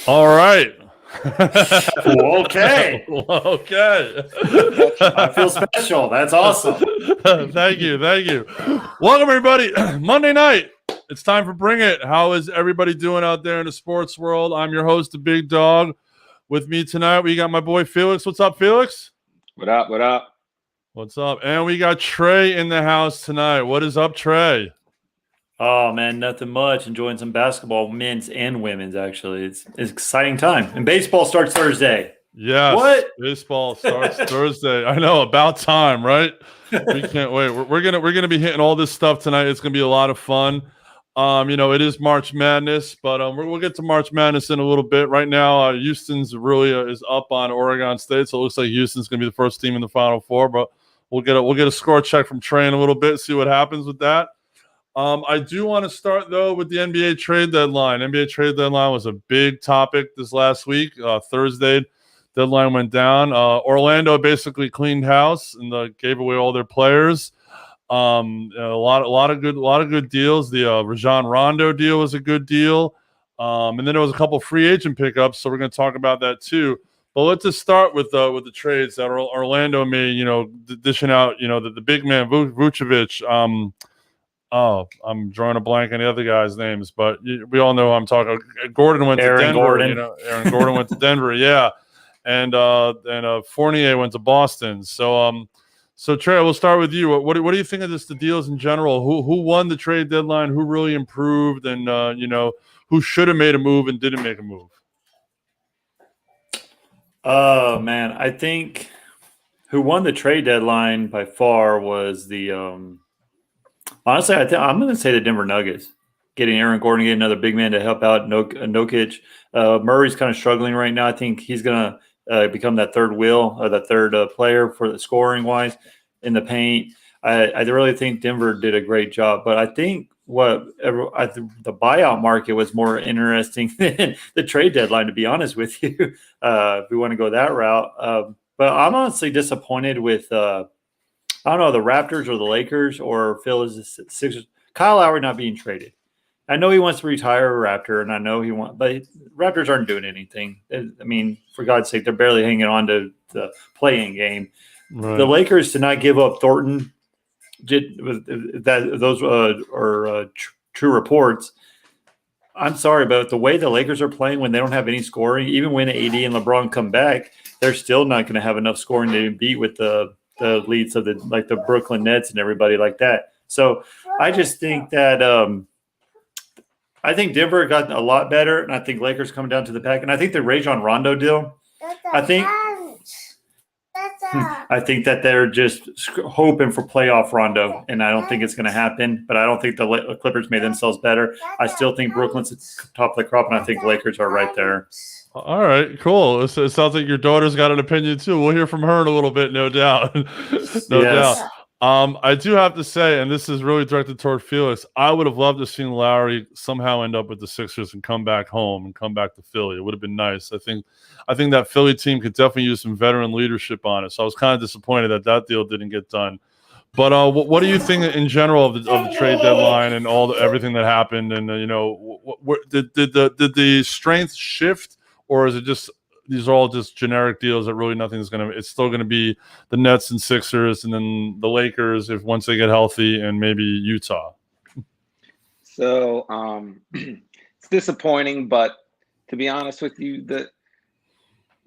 All right. Okay. Okay. I feel special. That's awesome. Thank you. Welcome, everybody. Monday night. It's time for Bring It. How is everybody doing out there in the sports world? I'm your host, the Big Dog. With me tonight, we got my boy Felix. What's up, Felix? What up? What up? What's up? And we got Trey in the house tonight. What is up, Trey? Oh man, nothing much. Enjoying some basketball, men's and women's. Actually, it's an exciting time. And baseball starts Thursday. Yes. What? Baseball starts Thursday. I know, about time, right? We can't wait. We're gonna be hitting all this stuff tonight. It's gonna be a lot of fun. It is March Madness, but we'll get to March Madness in a little bit. Right now, Houston's really is up on Oregon State, so it looks like Houston's gonna be the first team in the Final Four. But we'll get a score check from Trey in a little bit, see what happens with that. I do want to start, though, with the NBA trade deadline. NBA trade deadline was a big topic this last week. Thursday, deadline went down. Orlando basically cleaned house and gave away all their players. A lot of good deals. The Rajon Rondo deal was a good deal. And then there was a couple free agent pickups, so we're going to talk about that too. But let's just start with the trades that Orlando made. Dishing out. The big man Vucevic. I'm drawing a blank on the other guys' names, but we all know who I'm talking. Gordon went to Denver. Gordon. Aaron Gordon went to Denver. Yeah, and Fournier went to Boston. So Trey, we'll start with you. What do you think of the deals in general? Who won the trade deadline? Who really improved? And who should have made a move and didn't make a move? Oh man, I think who won the trade deadline by far was the. Honestly, I'm going to say the Denver Nuggets. Getting Aaron Gordon, getting another big man to help out Jokic. Murray's kind of struggling right now. I think he's going to become that third wheel, or that third player for the scoring wise in the paint. I really think Denver did a great job. But I think the buyout market was more interesting than the trade deadline, to be honest with you, if we want to go that route. But I'm honestly disappointed with I don't know, the Raptors or the Lakers or Phillies, Sixers. Kyle Lowry not being traded. I know he wants to retire a Raptor, and I know but Raptors aren't doing anything. I mean, for God's sake, they're barely hanging on to the play-in game. Right. The Lakers to not give up Thornton, those are true reports. I'm sorry, but the way the Lakers are playing when they don't have any scoring, even when AD and LeBron come back, they're still not going to have enough scoring to beat with the leads of the Brooklyn Nets and everybody like that. So I just think that I think Denver got a lot better, and I think Lakers coming down to the pack. And I think the Rajon Rondo deal, I think that they're just hoping for playoff Rondo, and I don't think it's going to happen. But I don't think the Clippers made themselves better. I still think Brooklyn's at the top of the crop, and I think Lakers are right there. All right, cool. It sounds like your daughter's got an opinion too. We'll hear from her in a little bit, no doubt. No doubt. I do have to say, and this is really directed toward Felix, I would have loved to have seen Lowry somehow end up with the Sixers and come back home and come back to Philly. It would have been nice. I think that Philly team could definitely use some veteran leadership on it. So I was kind of disappointed that deal didn't get done. But what do you think in general of the trade deadline and everything that happened? And did the strength shift? Or is it just these are all just generic deals that really it's still gonna be the Nets and Sixers and then the Lakers once they get healthy and maybe Utah? So it's disappointing, but to be honest with you,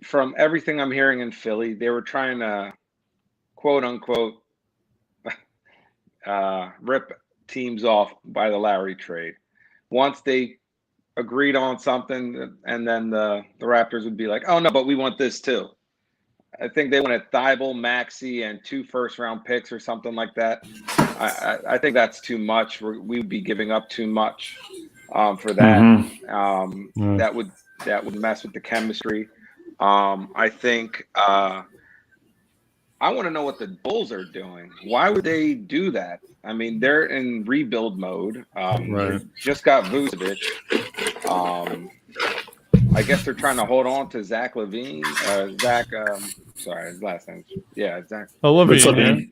from everything I'm hearing in Philly, they were trying to quote unquote rip teams off by the Lowry trade. Once they agreed on something, and then the Raptors would be like, oh no, but we want this too. I think they wanted Thibault, Maxey, and 2 first-round picks or something like that. I think that's too much. We would be giving up too much for that. Mm-hmm. That would mess with the chemistry. I think I want to know what the Bulls are doing. Why would they do that? I mean, they're in rebuild mode. Right. Just got Vucevic. I guess they're trying to hold on to Zach LaVine. Sorry, his last name. Yeah, Zach. Oh, LaVine.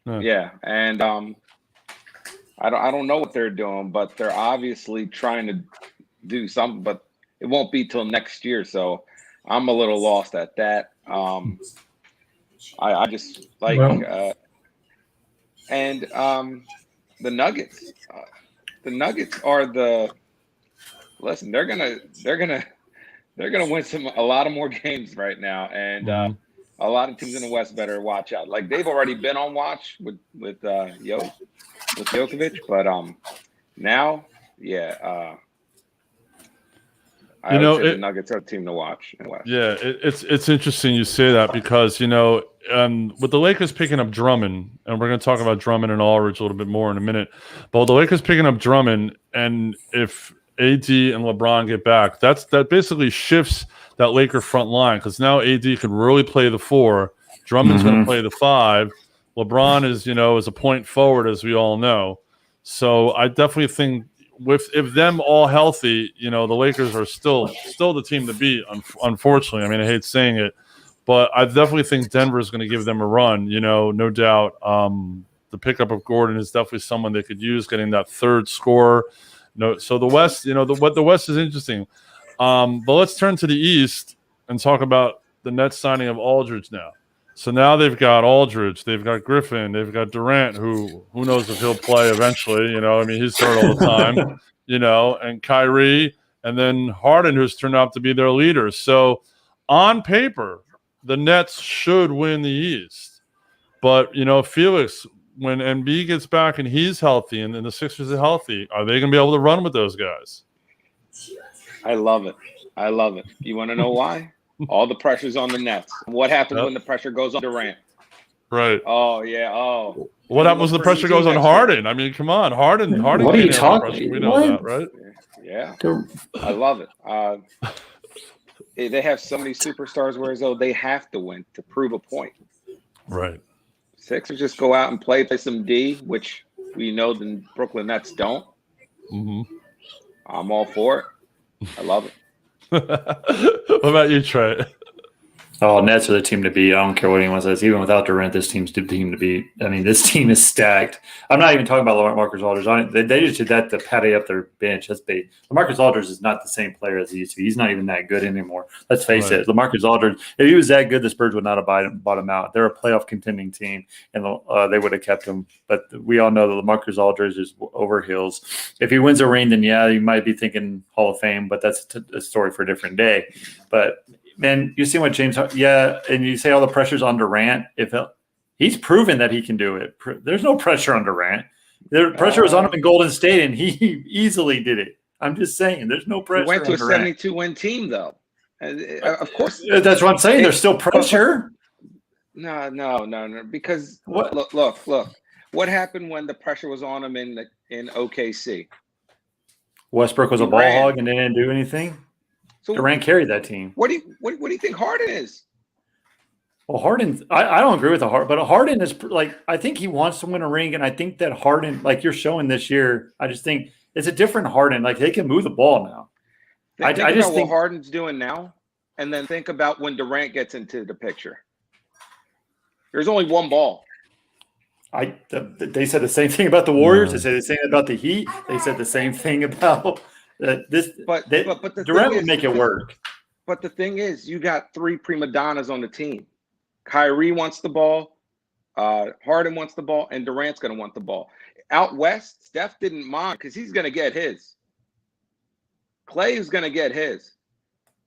Yeah, and I don't know what they're doing, but they're obviously trying to do something. But it won't be till next year. So I'm a little lost at that. I just like and the Nuggets. The Nuggets are listen. They're gonna win a lot of more games right now, and a lot of teams in the West better watch out. Like they've already been on watch with Jokic, but now, yeah. I would say the Nuggets are a team to watch in the West. Yeah, it's interesting you say that because, with the Lakers picking up Drummond, and we're going to talk about Drummond and Aldridge a little bit more in a minute, but with the Lakers picking up Drummond, and if AD and LeBron get back, that basically shifts that Laker front line because now AD can really play the 4, Drummond's going to play the 5, LeBron is a point forward, as we all know. So I definitely think if them all healthy, the Lakers are still the team to beat. Unfortunately, I mean, I hate saying it, but I definitely think Denver is going to give them a run. No doubt. The pickup of Gordon is definitely someone they could use, getting that third scorer. So the West, the West is interesting. But let's turn to the East and talk about the Nets signing of Aldridge now. So now they've got Aldridge, they've got Griffin, they've got Durant, who knows if he'll play eventually. I mean, he's hurt all the time, and Kyrie, and then Harden, who's turned out to be their leader. So on paper, the Nets should win the East. But, Felix, when Embiid gets back and he's healthy and the Sixers are healthy, are they going to be able to run with those guys? I love it. You want to know why? All the pressure's on the Nets. What happens when the pressure goes on Durant? Right. Oh, yeah. Oh. What happens when the pressure goes on Harden? I mean, come on. Harden What are you talking? We know that, right? Yeah. I love it. They have so many superstars where as though they have to win to prove a point. Right. Sixers just go out and play some D, which we know the Brooklyn Nets don't. Mm-hmm. I'm all for it. I love it. What about you, Trey? Oh, Nets are the team to beat. I don't care what anyone says. Even without Durant, this team's the team to beat. I mean, this team is stacked. I'm not even talking about LaMarcus Aldridge. They just did that to patty up their bench. That's big. LaMarcus Aldridge is not the same player as he used to be. He's not even that good anymore. Let's face it. LaMarcus Aldridge, if he was that good, the Spurs would not have bought him out. They're a playoff contending team, and they would have kept him. But we all know that LaMarcus Aldridge is over hills. If he wins a ring, then yeah, you might be thinking Hall of Fame, but that's a story for a different day. But man, you see what James? Yeah, and you say all the pressure's on Durant. He's proven that he can do it. There's no pressure on Durant. The pressure was on him in Golden State, and he easily did it. I'm just saying, there's no pressure. He went to a Durant. 72-win team, though. Of course, that's what I'm saying. There's still pressure. No. Because look. What happened when the pressure was on him in OKC? Westbrook was a ball hog, and they didn't do anything. So Durant carried that team. What do you think Harden is? Well, Harden, I don't agree with Harden, but Harden is I think he wants to win a ring, and I think that Harden, like you're showing this year, I just think it's a different Harden. Like they can move the ball now. I just think what Harden's doing now, and then think about when Durant gets into the picture. There's only one ball. They said the same thing about the Warriors. They said the same about the Heat. They said the same thing about. But Durant would make it work. But the thing is, you got 3 prima donnas on the team. Kyrie wants the ball, Harden wants the ball, and Durant's going to want the ball. Out west, Steph didn't mind because he's going to get his. Clay is going to get his.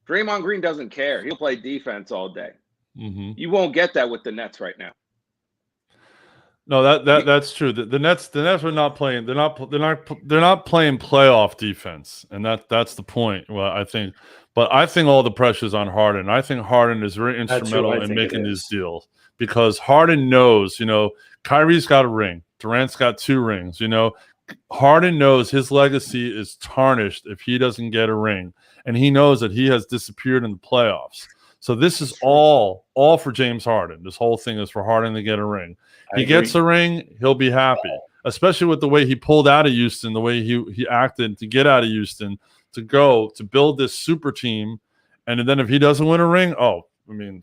Draymond Green doesn't care. He'll play defense all day. Mm-hmm. You won't get that with the Nets right now. No, that's true. The Nets are not playing. They're not playing playoff defense, and that's the point. Well, I think, but I think all the pressure's on Harden. I think Harden is very instrumental in making these deals because Harden knows. Kyrie's got a ring. Durant's got 2 rings. Harden knows his legacy is tarnished if he doesn't get a ring, and he knows that he has disappeared in the playoffs. So this is all for James Harden. This whole thing is for Harden to get a ring. He gets a ring, he'll be happy, especially with the way he pulled out of Houston, the way he acted to get out of Houston, to build this super team. And then if he doesn't win a ring,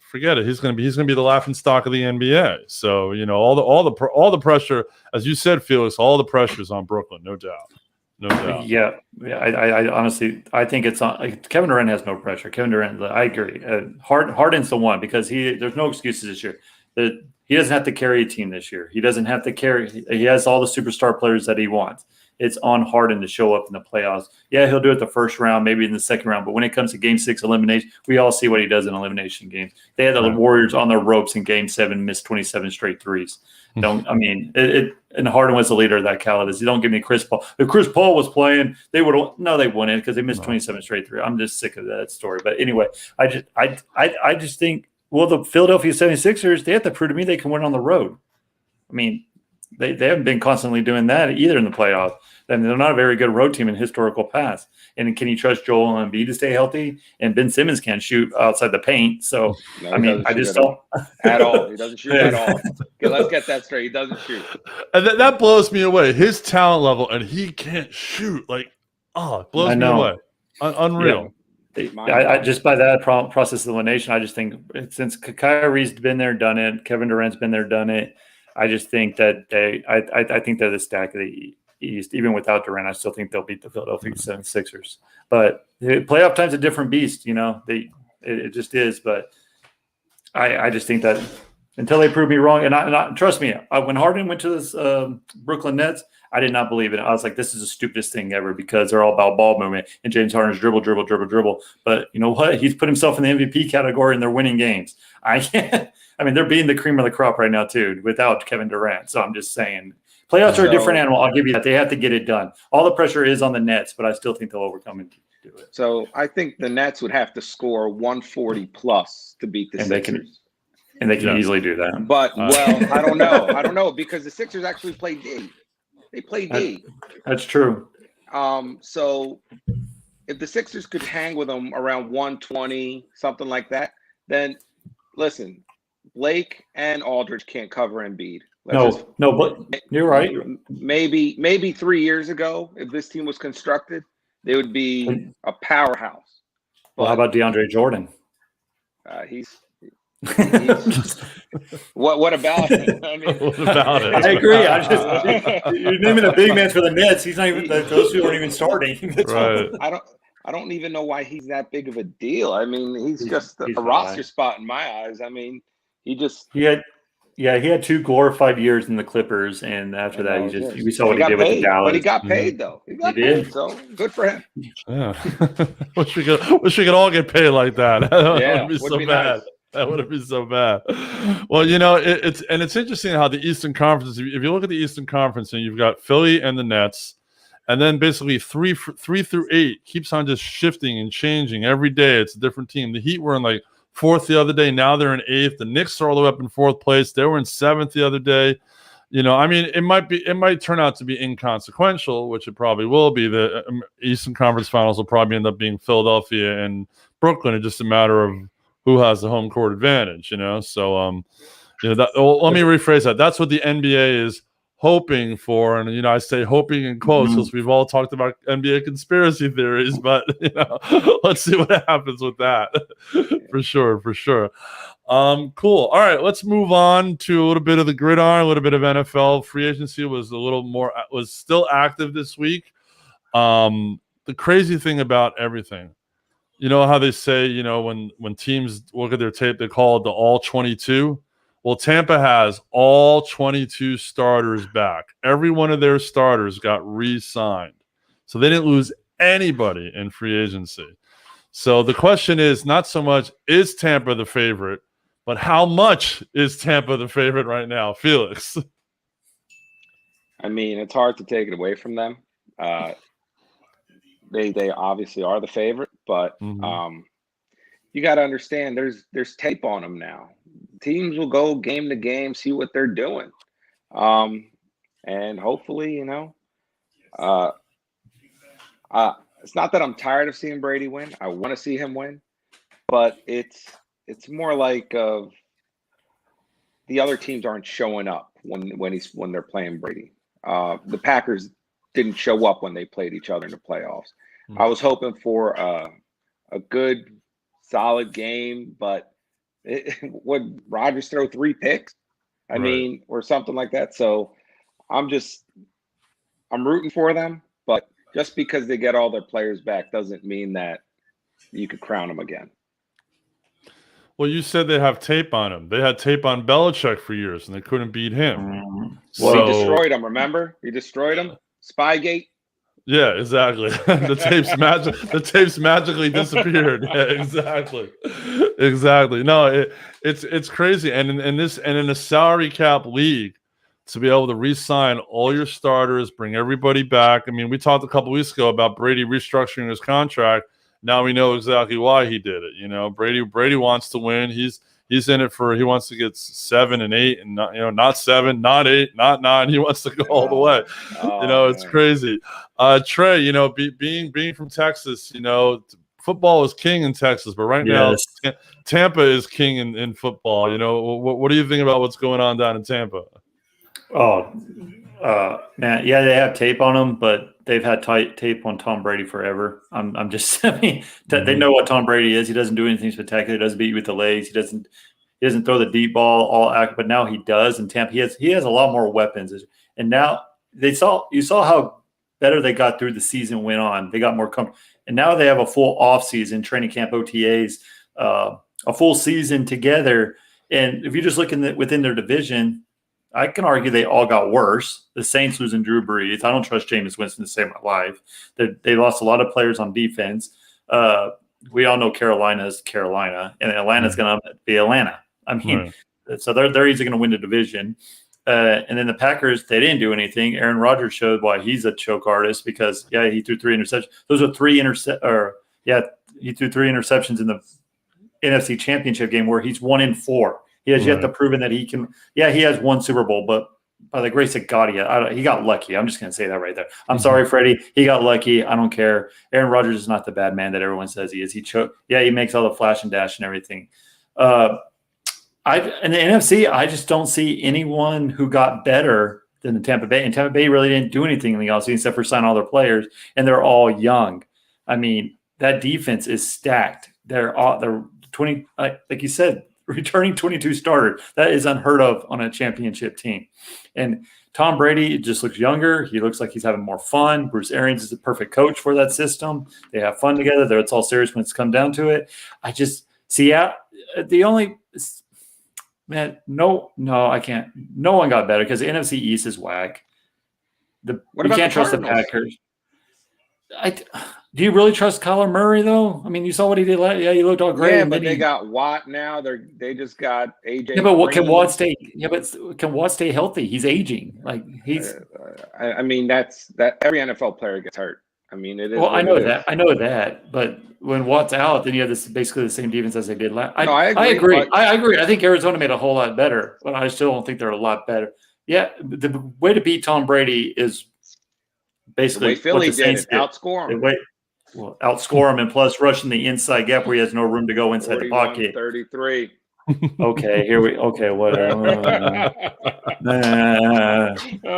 forget it. He's going to be the laughingstock of the NBA. So, all the pressure, as you said, Felix, all the pressure is on Brooklyn, no doubt. no doubt. Yeah. I honestly, I think it's on. Like, Kevin Durant has no pressure. Kevin Durant, I agree. Harden's the one because there's no excuses this year. He doesn't have to carry a team this year. He doesn't have to carry. He has all the superstar players that he wants. It's on Harden to show up in the playoffs. Yeah, he'll do it the first round, maybe in the second round. But when it comes to Game 6 elimination, we all see what he does in elimination games. They had the Warriors on their ropes in Game 7, missed 27 straight threes. And Harden was the leader of that caliber. You don't give me Chris Paul. If Chris Paul was playing, they wouldn't because they missed 27 straight threes. I'm just sick of that story. But anyway, I just think, well, the Philadelphia 76ers, they have to prove to me they can win on the road. I mean, they haven't been constantly doing that either in the playoffs. And they're not a very good road team in historical past. And can you trust Joel Embiid to stay healthy? And Ben Simmons can't shoot outside the paint. So, no, I just don't. At all. He doesn't shoot at all. Okay, let's get that straight. He doesn't shoot. And that blows me away. His talent level, and he can't shoot. Like, it blows me away. Unreal. Yeah. I just by that process of elimination, I just think since Kyrie's been there, done it, Kevin Durant's been there, done it. I just think that I think they're the stack of the East. Even without Durant, I still think they'll beat the Philadelphia 76ers. But playoff time's a different beast, it just is. But I just think that until they prove me wrong, and I trust me, when Harden went to this Brooklyn Nets, I did not believe it. I was like, this is the stupidest thing ever because they're all about ball movement and James Harden's dribble. But you know what? He's put himself in the MVP category and they're winning games. They're beating the cream of the crop right now too without Kevin Durant. So I'm just saying playoffs are a different animal. I'll give you that. They have to get it done. All the pressure is on the Nets, but I still think they'll overcome and do it. So I think the Nets would have to score 140 plus to beat the Sixers. They can easily do that. But, I don't know. I don't know because the Sixers actually play D. They play D. That's true. So if the Sixers could hang with them around 120, something like that, then listen, Blake and Aldridge can't cover Embiid. But you're right. Maybe 3 years ago, if this team was constructed, they would be a powerhouse. Well, how about DeAndre Jordan? What about it? What about it? I agree. You're naming a big man for the Nets. He's not even. Those two aren't even starting. Right. I don't even know why he's that big of a deal. I mean, he's just a roster spot in my eyes. I mean, he had 2 glorified years in the Clippers, and after that, we saw what he did with the Dallas. But he got paid though. He paid, so good for him. Yeah. wish we could all get paid like that. That would be so bad. Nice. That would have been so bad. Well, it's interesting how the Eastern Conference. If you look at the Eastern Conference, and you've got Philly and the Nets, and then basically 3 through 8 keeps on just shifting and changing every day. It's a different team. The Heat were in 4th the other day. Now they're in 8th. The Knicks are all the way up in 4th place. They were in 7th the other day. It might turn out to be inconsequential, which it probably will be. The Eastern Conference Finals will probably end up being Philadelphia and Brooklyn. It's just a matter of who has the home court advantage, So, let me rephrase that. That's what the NBA is hoping for, and I say hoping in quotes because we've all talked about NBA conspiracy theories, but let's see what happens with that. for sure. Cool. All right, let's move on to a little bit of the gridiron, a little bit of NFL. Free agency was still active this week. The crazy thing about everything, how they say, when teams look at their tape, they call it the all 22. Well, Tampa has all 22 starters back. Every one of their starters got re-signed. So they didn't lose anybody in free agency. So the question is not so much, is Tampa the favorite, but how much is Tampa the favorite right now? Felix. I mean, it's hard to take it away from them. They obviously are the favorite, but you got to understand there's tape on them now. Teams will go game to game, see what they're doing, and hopefully, it's not that I'm tired of seeing Brady win. I want to see him win, but it's more like the other teams aren't showing up when they're playing Brady. The Packers didn't show up when they played each other in the playoffs. I was hoping for a good, solid game, but would Rodgers throw 3 picks? I mean, or something like that. So I'm rooting for them, but just because they get all their players back doesn't mean that you could crown them again. Well, you said they have tape on him. They had tape on Belichick for years, and they couldn't beat him. Well, we destroyed him. Remember, we destroyed him. Spygate. Yeah, exactly. The tapes magically disappeared. Yeah, exactly. No, it's crazy. And in a salary cap league, to be able to re-sign all your starters, bring everybody back. I mean, we talked a couple weeks ago about Brady restructuring his contract. Now we know exactly why he did it. You know, Brady wants to win. He's in it he wants to get 7 and 8, and not 7, not 8, not 9. He wants to go all the way. It's crazy. Trey, being from Texas, football is king in Texas, but right now Tampa is king in football. What do you think about what's going on down in Tampa? Oh, man, yeah, they have tape on him, but they've had tape on Tom Brady forever. They know what Tom Brady is. He doesn't do anything spectacular. He doesn't beat you with the legs. He doesn't throw the deep ball but now he does. And Tampa, he has a lot more weapons. And now you saw how better they got through the season went on. They got more comfortable. And now they have a full off season, training camp, OTAs, a full season together. And if you just look within their division, I can argue they all got worse. The Saints losing Drew Brees. I don't trust Jameis Winston to save my life. They lost a lot of players on defense. We all know Carolina is Carolina, and Atlanta's going to be Atlanta. I mean, so they're easily going to win the division. And then the Packers, they didn't do anything. Aaron Rodgers showed why he's a choke artist because, he threw 3 interceptions. Those are he threw 3 interceptions in the NFC Championship game where he's 1-4. He has yet to proven that he can. Yeah, he has 1 Super Bowl, but by the grace of God, he got lucky. I'm just going to say that right there. I'm sorry, Freddie. He got lucky. I don't care. Aaron Rodgers is not the bad man that everyone says he is. He makes all the flash and dash and everything. In the NFC, I just don't see anyone who got better than the Tampa Bay. And Tampa Bay really didn't do anything in the offseason except for sign all their players, and they're all young. I mean, that defense is stacked. They're 20, like you said, returning 22 starters. That is unheard of on a championship team. And Tom Brady just looks younger. He looks like he's having more fun. Bruce Arians is the perfect coach for that system. They have fun together. It's all serious when it's come down to it. I just see the only man. No, I can't. No one got better because the NFC East is whack. We can't trust the Packers. Do you really trust Kyler Murray, though? I mean, you saw what he did last. Yeah, he looked all great. Yeah, but they got Watt now. They just got AJ. Yeah, but what can Watt stay? Yeah, but can Watt stay healthy? He's aging. Like he's. I mean, that's every NFL player gets hurt. I mean, it is. Well, I know that. But when Watt's out, then you have basically the same defense as they did last. I agree. I agree. I think Arizona made a whole lot better, but I still don't think they're a lot better. Yeah, the way to beat Tom Brady is basically the way Philly did it, outscore him. Outscore him and plus rushing the inside gap where he has no room to go inside the pocket. 33. Okay, whatever. I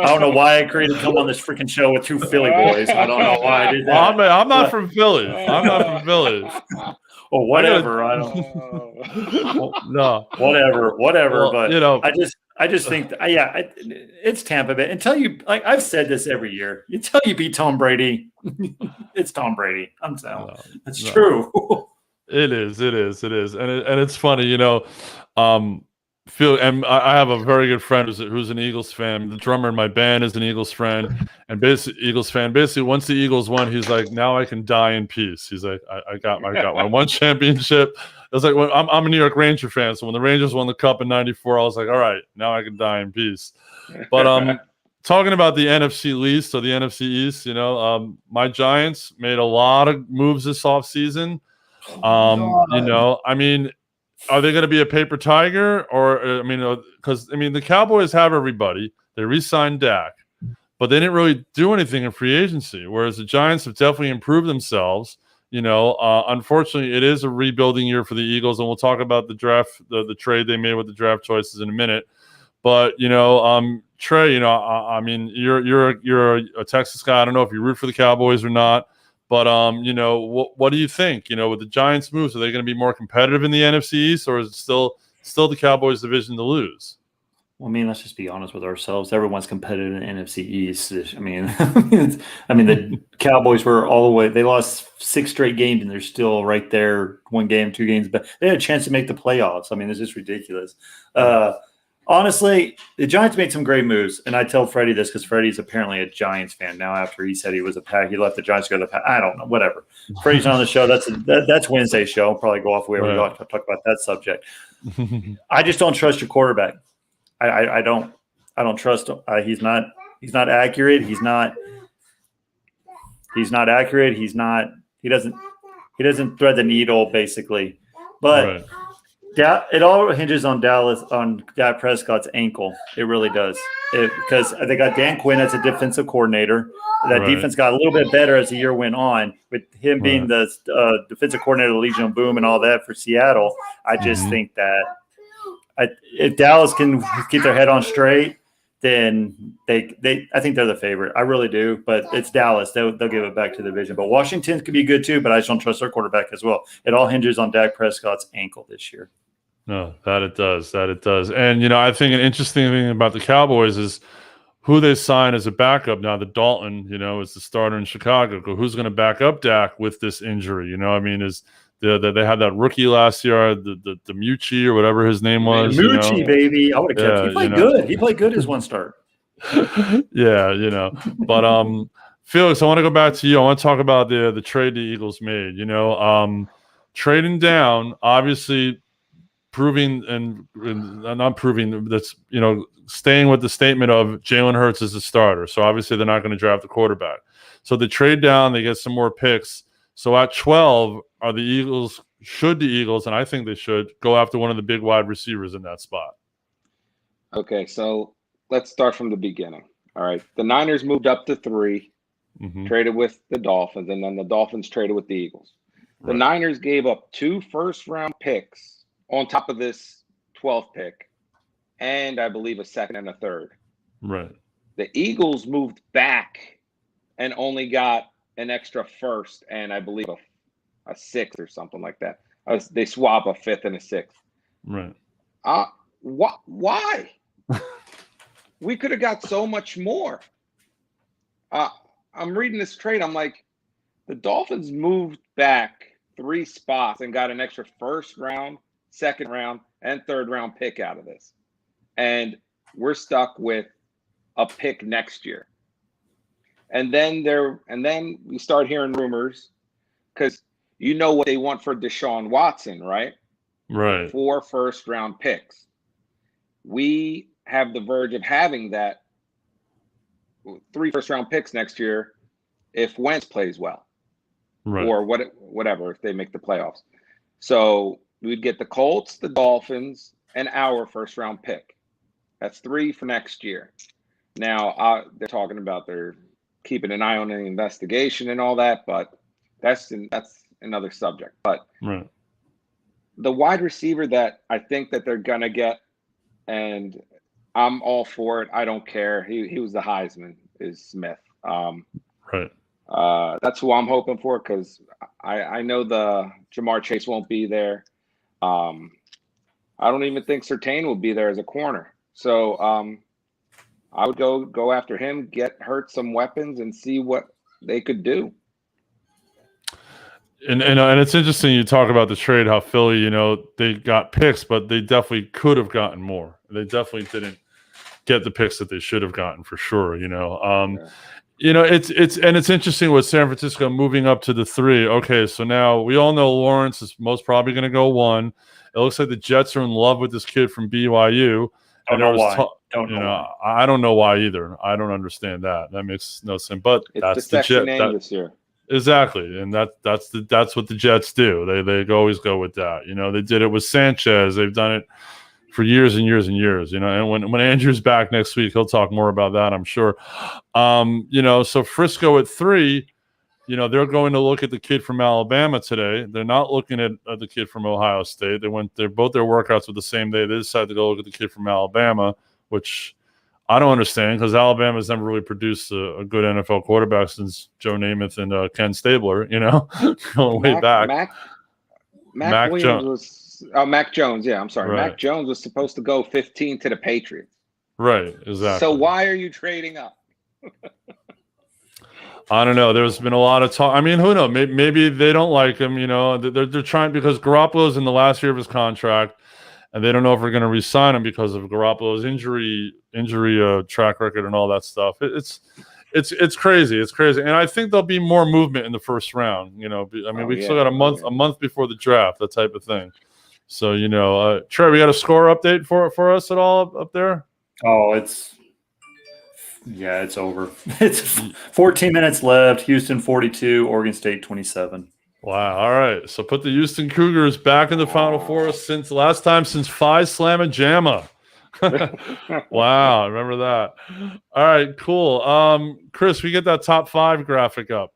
don't know why I agreed to come on this freaking show with 2 Philly boys. I don't know why I did that. Well, I'm not from Philly. Oh, whatever. I don't. No. Whatever. Well, but I just think, it's Tampa Bay. Until you, like I've said this every year, until you beat Tom Brady, it's Tom Brady. I'm telling you, it's true. It is, and it's funny, and I have a very good friend who's an Eagles fan. The drummer in my band is an Eagles fan, and Eagles fan. Basically, once the Eagles won, he's like, now I can die in peace. He's like, I got my 1 championship. It was like when I'm a New York Ranger fan, so when the Rangers won the Cup in '94, I was like, all right, now I can die in peace. But talking about the NFC East or the NFC East, my Giants made a lot of moves this offseason. I mean, are they going to be a paper tiger? Or, because, the Cowboys have everybody. They re-signed Dak, but they didn't really do anything in free agency, whereas the Giants have definitely improved themselves. Unfortunately, it is a rebuilding year for the Eagles, and we'll talk about the draft, the trade they made with the draft choices in a minute. But, Trey, you're a Texas guy. I don't know if you root for the Cowboys or not. But, what do you think? With the Giants' moves, are they going to be more competitive in the NFC East, or is it still the Cowboys' division to lose? Well, I mean, let's just be honest with ourselves. Everyone's competitive in NFC East. I mean, the Cowboys were all the way. They lost 6 straight games, and they're still right there. 1 game, 2 games, but they had a chance to make the playoffs. I mean, it's just ridiculous. Honestly, the Giants made some great moves, and I tell Freddie this because Freddie's apparently a Giants fan now. After he said he was a Pack, he left the Giants to go to the Pack. I don't know, whatever. Freddie's on the show. That's Wednesday's show. I'll probably go off where we talk about that subject. I just don't trust your quarterback. I don't trust him. He's not accurate. He doesn't thread the needle basically. But it all hinges on Dak Prescott's ankle. It really does. Because they got Dan Quinn as a defensive coordinator. That defense got a little bit better as the year went on. With him being the defensive coordinator of the Legion of Boom and all that for Seattle, I just think that if Dallas can keep their head on straight, then I think they're the favorite. I really do, but it's Dallas. They'll give it back to the division. But Washington could be good too, but I just don't trust their quarterback as well. It all hinges on Dak Prescott's ankle this year. No, that it does. And, I think an interesting thing about the Cowboys is who they sign as a backup. Now, the Dalton, is the starter in Chicago. Who's going to back up Dak with this injury? They had that rookie last year, the Mucci or whatever his name was. Mucci, baby. I would have kept. He played good. He played good as one start. Yeah. But Felix, I want to go back to you. I want to talk about the trade the Eagles made. Trading down, obviously proving and not proving that's staying with the statement of Jalen Hurts as a starter. So obviously they're not going to draft the quarterback. So they trade down, they get some more picks. So at 12, should the Eagles, and I think they should, go after one of the big wide receivers in that spot? Okay, so let's start from the beginning. All right. The Niners moved up to 3, traded with the Dolphins, and then the Dolphins traded with the Eagles. The Niners gave up 2 first-round picks on top of this 12th pick, and I believe a second and a third. Right. The Eagles moved back and only got an extra first and I believe a 6th or something like that. They swap a 5th and a 6th. Right. Why? We could have got so much more. I'm reading this trade. I'm like, the Dolphins moved back 3 spots and got an extra first round, second round, and third round pick out of this. And we're stuck with a pick next year. And then we start hearing rumors because what they want for Deshaun Watson, right? Right. 4 first-round picks. We have the verge of having that 3 first-round picks next year if Wentz plays well, or whatever if they make the playoffs. So we'd get the Colts, the Dolphins, and our first-round pick. That's 3 for next year. Now they're talking about they're keeping an eye on the investigation and all that, but that's another subject. But the wide receiver that I think that they're gonna get, and I'm all for it. I don't care. He was the Heisman, is Smith. That's who I'm hoping for because I know the Jamar Chase won't be there. I don't even think Surtain will be there as a corner. So I would go after him, get Hurts some weapons, and see what they could do. And it's interesting you talk about the trade, how Philly, they got picks, but they definitely could have gotten more. They definitely didn't get the picks that they should have gotten for sure. It's interesting with San Francisco moving up to the 3. Okay, so now we all know Lawrence is most probably going to go 1. It looks like the Jets are in love with this kid from BYU. I don't know why. I don't know why either. I don't understand that. That makes no sense. But it's that's the Jet name this year. Exactly, and that's what the Jets do. They always go with that. They did it with Sanchez. They've done it for years and years and years. And when Andrew's back next week, he'll talk more about that, I'm sure. So Frisco at 3. They're going to look at the kid from Alabama today. They're not looking at the kid from Ohio State. Both their workouts were the same day. They decided to go look at the kid from Alabama, which I don't understand because Alabama's never really produced a good NFL quarterback since Joe Namath and Ken Stabler, going way back. Mac Jones. Yeah, I'm sorry. Right. Mac Jones was supposed to go 15 to the Patriots. Right. Exactly. So why are you trading up? I don't know. There's been a lot of talk. I mean, who knows? Maybe they don't like him. You know, they're trying because Garoppolo's in the last year of his contract, and they don't know if we're going to re-sign him because of Garoppolo's injury track record and all that stuff. It's crazy. It's crazy, and I think there'll be more movement in the first round. You know, I mean, we still got a month before the draft, that type of thing. So you know, Trey, we got a score update for us at all up there? Oh, it's over. It's 14 minutes left. Houston 42, Oregon State 27. Wow. All right. So put the Houston Cougars back in the Final Four since Phi Slamma Jamma. Wow. I remember that. All right. Cool. Chris, we get that top 5 graphic up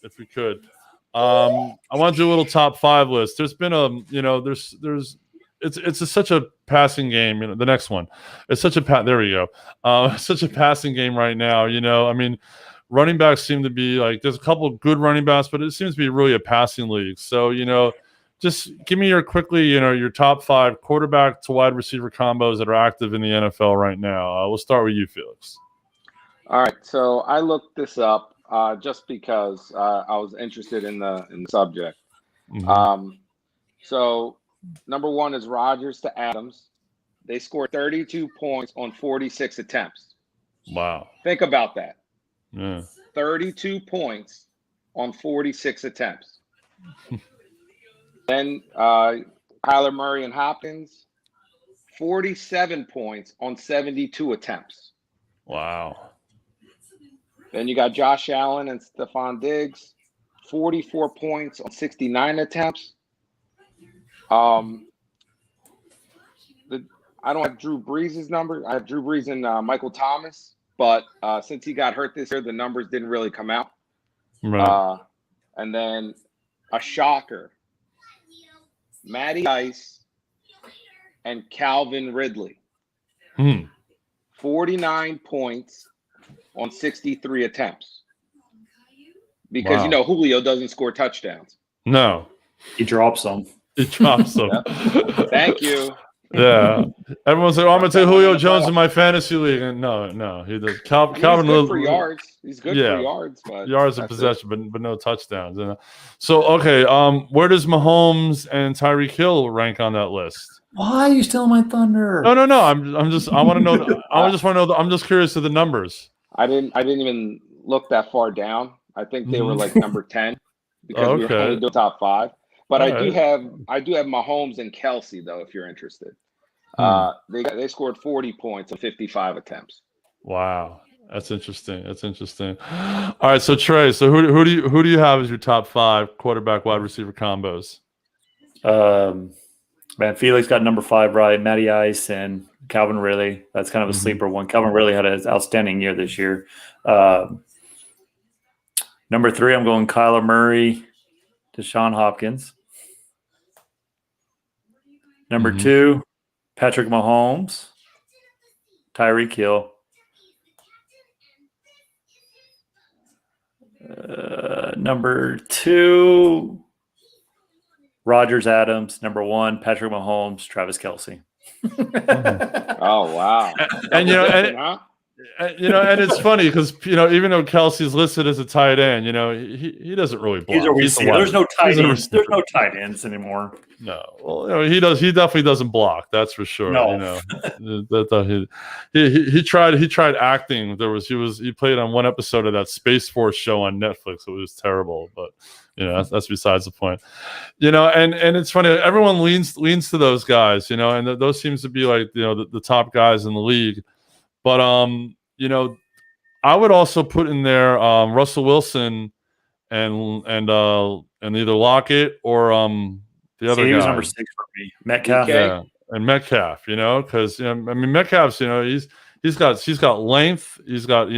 if we could. I want to do a little top 5 list. There's been it's such a passing game. You know, the next one, it's such a there we go. Such a passing game right now. You know, I mean, running backs seem to be like there's a couple of good running backs, but it seems to be really a passing league. So you know, just give me your top 5 quarterback to wide receiver combos that are active in the NFL right now. We'll start with you, Felix. All right, so I looked this up just because I was interested in the subject. Mm-hmm. So number 1 is Rodgers to Adams. They scored 32 points on 46 attempts. Wow. Think about that. Yeah. 32 points on 46 attempts. Then Kyler Murray and Hopkins, 47 points on 72 attempts. Wow. Then you got Josh Allen and Stephon Diggs, 44 points on 69 attempts. I don't have Drew Brees' number. I have Drew Brees and Michael Thomas, but since he got hurt this year, the numbers didn't really come out. Right. And then a shocker, Matty Ice and Calvin Ridley, 49 points on 63 attempts. Because Wow. you know Julio doesn't score touchdowns. No. He drops them. He drops them. Thank you. Yeah. Everyone's like, oh, I'm going to take Julio Jones in my fantasy league. And no, he does. Calvin good for yards. He's good for yards. But yards of possession, but no touchdowns. So, okay, where does Mahomes and Tyreek Hill rank on that list? Why are you stealing my thunder? No. I want to know. I'm just curious of the numbers. I didn't even look that far down. I think they were like number 10 because we were only doing top 5. But I do have Mahomes and Kelsey though, if you're interested. They scored 40 points on 55 attempts. Wow, that's interesting. All right, so Trey, who do you have as your top 5 quarterback wide receiver combos? Man, Felix got number 5 right. Matty Ice and Calvin Ridley. That's kind of a sleeper one. Calvin Ridley had an outstanding year this year. Number 3, I'm going Kyler Murray, Deshaun Hopkins. Number 2, Patrick Mahomes, Tyreek Hill. Number 2, Rodgers Adams. Number 1, Patrick Mahomes, Travis Kelce. Oh wow! And and it's funny because even though Kelsey's listed as a tight end, he doesn't really block. He's a receiver. There's no tight ends. There's no tight ends anymore. No, well, he does. He definitely doesn't block. That's for sure. No. He tried acting. He played on one episode of that Space Force show on Netflix. It was terrible, but that's besides the point. And it's funny. Everyone leans to those guys. And those seems to be like the top guys in the league. But I would also put in there Russell Wilson and either Lockett or the other guy. He was number 6 for me, Metcalf. Yeah, and Metcalf. Because Metcalf's he's got length. He's got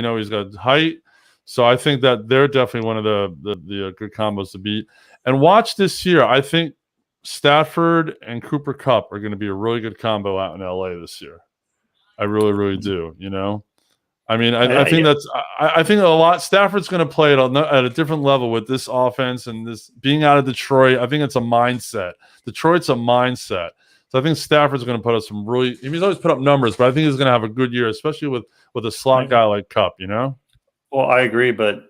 height. So I think that they're definitely one of the good combos to beat. And watch this year. I think Stafford and Cooper Kupp are going to be a really good combo out in LA this year. I really, really do. I mean, I think I think a lot. Stafford's going to play at a different level with this offense and this being out of Detroit. I think it's a mindset. Detroit's a mindset. So I think Stafford's going to put up some really. He's always put up numbers, but I think he's going to have a good year, especially with a slot guy like Kupp. You know. Well, I agree, but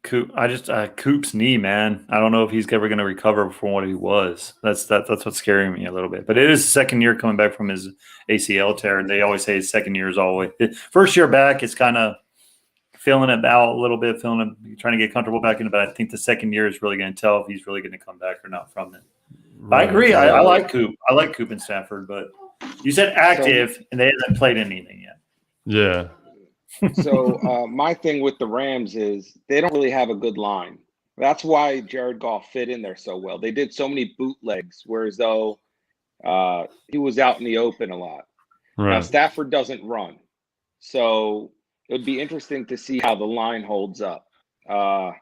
Coop's knee, man. I don't know if he's ever going to recover from what he was. That's what's scaring me a little bit. But it is the second year coming back from his ACL tear, and they always say his second year is always first year back. It's kind of feeling it out a little bit, trying to get comfortable back in it. But I think the second year is really going to tell if he's really going to come back or not from it. Right. I agree. I like Coop. I like Coop and Stafford, but you said active, and they haven't played anything yet. Yeah. So my thing with the Rams is they don't really have a good line. That's why Jared Goff fit in there so well. They did so many bootlegs, whereas though he was out in the open a lot. Right. Now Stafford doesn't run, so it would be interesting to see how the line holds up. The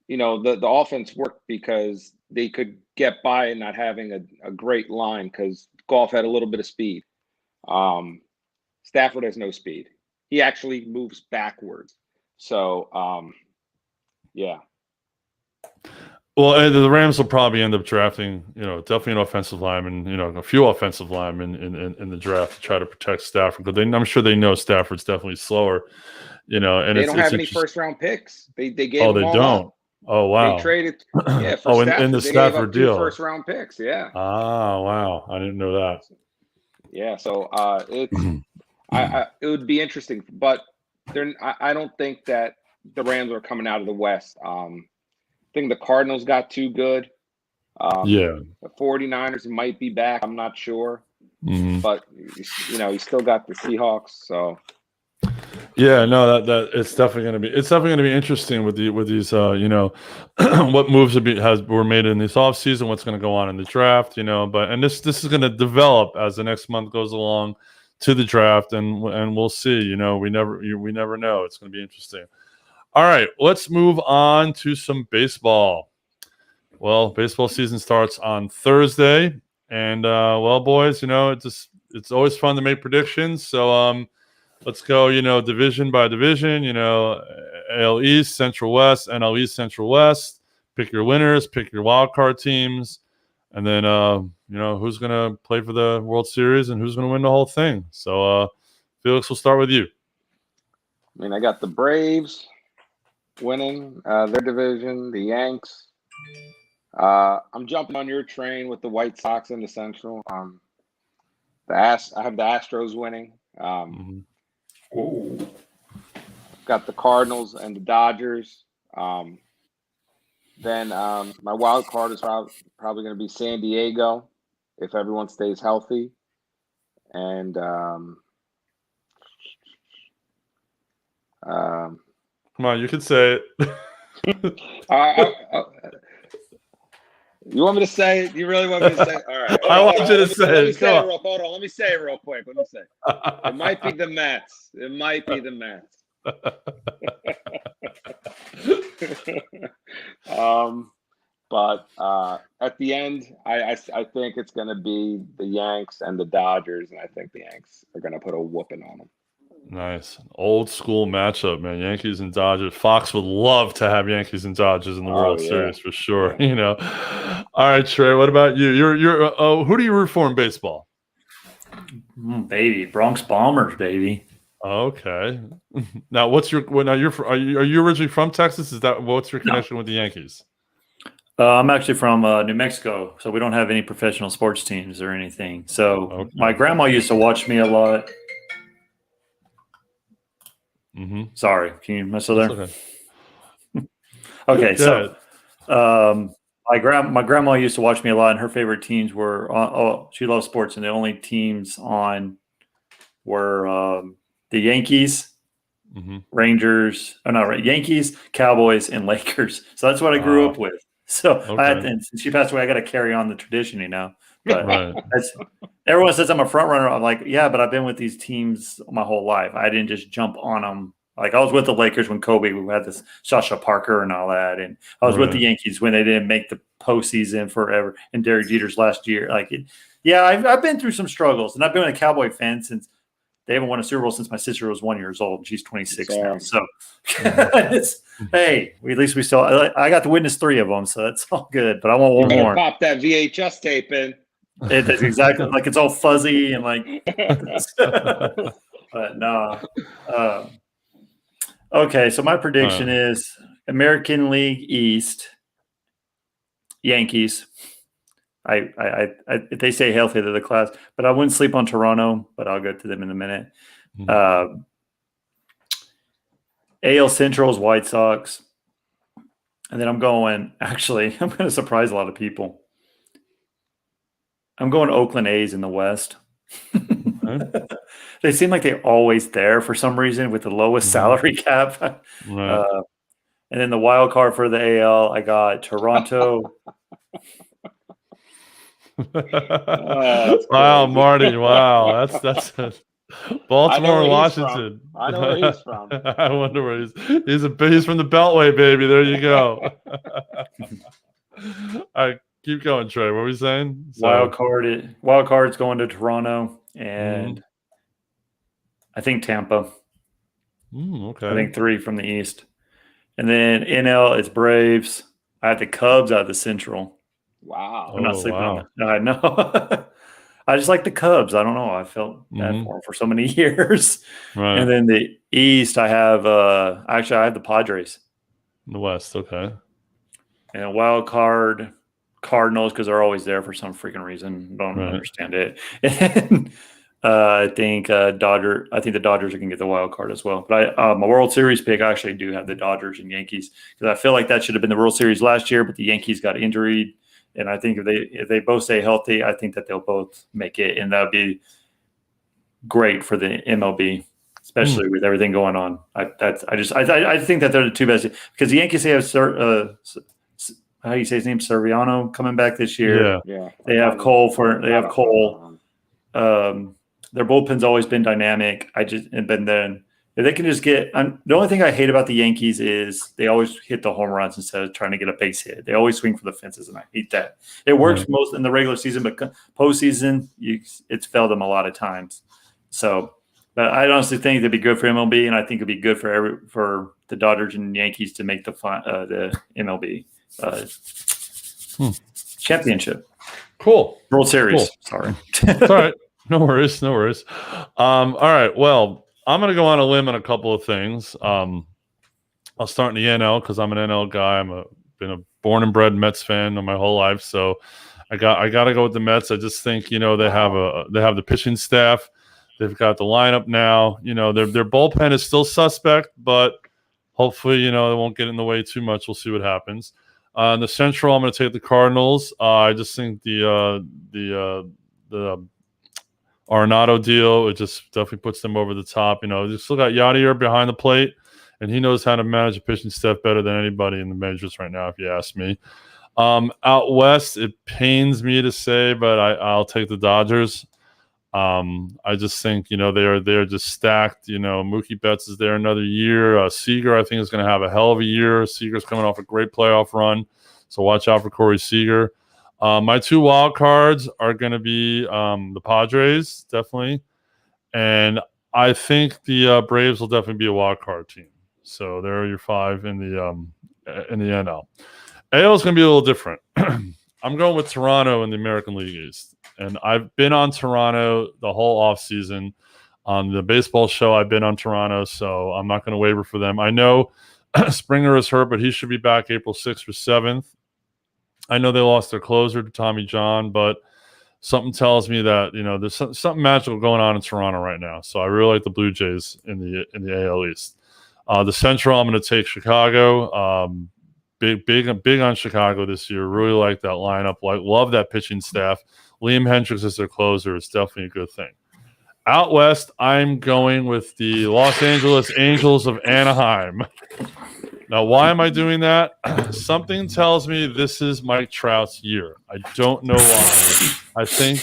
offense worked because they could get by not having a great line because Goff had a little bit of speed. Stafford has no speed. He actually moves backwards. So, yeah. Well, the Rams will probably end up drafting, definitely an offensive lineman, a few offensive linemen in the draft to try to protect Stafford. Because I'm sure they know Stafford's definitely slower, and they don't have any first-round picks. They gave them they all don't. up. Oh, wow. They traded, for Stafford. In the they Stafford gave up deal. 2 first-round picks, yeah. Ah, wow. I didn't know that. Yeah, so it would be interesting, but I don't think that the Rams are coming out of the West. I think the Cardinals got too good. The 49ers might be back. I'm not sure, but you still got the Seahawks. So yeah, no, that it's definitely going to be interesting with these what moves were made in this offseason, what's going to go on in the draft, but this is going to develop as the next month goes along to the draft, and we'll see. We never know. It's going to be interesting. All right, let's move on to some baseball. Well, baseball season starts on Thursday, and boys, it's always fun to make predictions. So let's go, division by division. AL East, Central West, NL East, Central West. Pick your winners, pick your wild card teams, and then who's going to play for the World Series and who's going to win the whole thing. So Felix, we'll start with you. I got the Braves winning their division, the Yanks. I'm jumping on your train with the White Sox in the Central. I have the Astros winning. Got the Cardinals and the Dodgers. Then my wild card is probably going to be San Diego if everyone stays healthy. And come on, you can say it. You want me to say it? You really want me to say it? All right. I want you to say it. Hold on. Let me say it real quick. It might be the Mets. But at the end, I think it's going to be the Yanks and the Dodgers, and I think the Yanks are going to put a whooping on them. Nice. Old school matchup, man. Yankees and Dodgers. Fox would love to have Yankees and Dodgers in the World Series for sure. Yeah. All right, Trey, what about you? You're who do you root for in baseball? Baby, Bronx Bombers, baby. Okay. Now, are you originally from Texas? What's your connection with the Yankees? I'm actually from New Mexico, so we don't have any professional sports teams or anything. So my grandma used to watch me a lot. Sorry, can you mess with there? Okay, so my grandma used to watch me a lot, and her favorite teams were she loves sports, and the only teams on were the Yankees, Rangers. Oh, no, right, Yankees, Cowboys, and Lakers. So that's what I grew up with. So and since she passed away, I got to carry on the tradition, But everyone says I'm a front runner. I'm like, yeah, but I've been with these teams my whole life. I didn't just jump on them. Like I was with the Lakers when Kobe, we had this Sasha Parker and all that, and I was with the Yankees when they didn't make the postseason forever, and Derek Jeter's last year. I've been through some struggles, and I've been a Cowboy fan since they haven't won a Super Bowl since my sister was 1 year old. She's 26 now. So, hey, at least we still. I got to witness 3 of them, so that's all good. But I want one more. Pop that VHS tape in. It's exactly like it's all fuzzy and like. But no. Okay, so my prediction is American League East, Yankees. If they stay healthy, they're the class. But I wouldn't sleep on Toronto. But I'll go to them in a minute. AL Central is White Sox, and then I'm going to surprise a lot of people. I'm going Oakland A's in the West. They seem like they're always there for some reason with the lowest salary cap. Right. And then the wild card for the AL, I got Toronto. Wow, Marty! Wow, that's Baltimore, Washington. I know where he's from. I wonder where he's from the Beltway, baby. There you go. All right, keep going, Trey. What were we saying? Wild card's going to Toronto, and I think Tampa. Okay. I think 3 from the East, and then NL is Braves. I have the Cubs out of the Central. Wow. I'm not sleeping on it. I know. I just like the Cubs. I don't know. I felt bad for so many years. Right. And then the East, I have I have the Padres. The West, okay. And a wild card, Cardinals, because they're always there for some freaking reason. Don't understand it. And I think the Dodgers are going to get the wild card as well. But my World Series pick, I actually do have the Dodgers and Yankees because I feel like that should have been the World Series last year, but the Yankees got injured. And I think if they both stay healthy, I think that they'll both make it, and that would be great for the MLB, especially with everything going on. I think that they're the two best because the Yankees have how do you say his name, Serviano, coming back this year. Yeah. They have Cole. Their bullpen's always been dynamic. If they can just get the only thing I hate about the Yankees is they always hit the home runs instead of trying to get a base hit. They always swing for the fences, and I hate that. It works most in the regular season, but postseason, it's failed them a lot of times. So, but I honestly think it'd be good for MLB, and I think it'd be good for the Dodgers and Yankees to make the MLB championship. Cool. World Series. Cool. Sorry. It's all right. No worries. All right. Well, I'm going to go on a limb on a couple of things. I'll start in the NL because I'm an NL guy. Been a born and bred Mets fan my whole life, so I got to go with the Mets. I just think they have the pitching staff, they've got the lineup now. Their bullpen is still suspect, but hopefully they won't get in the way too much. We'll see what happens. In the Central, I'm going to take the Cardinals. I just think the Arenado deal, it just definitely puts them over the top. They still got Yadier behind the plate, and he knows how to manage a pitching staff better than anybody in the majors right now, if you ask me. Out west, it pains me to say, but I'll take the Dodgers. I just think they're just stacked. Mookie Betts is there another year. Seager, I think, is going to have a hell of a year. Seager's coming off a great playoff run, so watch out for Corey Seager. My 2 wild cards are going to be the Padres, definitely, and I think the Braves will definitely be a wild card team. So there are your 5 in the NL. AL is going to be a little different. I'm going with Toronto in the American League East, and I've been on Toronto the whole offseason. On the baseball show, I've been on Toronto, so I'm not going to waver for them. I know Springer is hurt, but he should be back April 6th or 7th. I know they lost their closer to Tommy John, but something tells me that there's something magical going on in Toronto right now. So I really like the Blue Jays in the AL East. The Central, I'm going to take Chicago. Big on Chicago this year. Really like that lineup. Love that pitching staff. Liam Hendricks as their closer is definitely a good thing. Out west, I'm going with the Los Angeles Angels of Anaheim. Now, why am I doing that? Something tells me this is Mike Trout's year. I don't know why. I think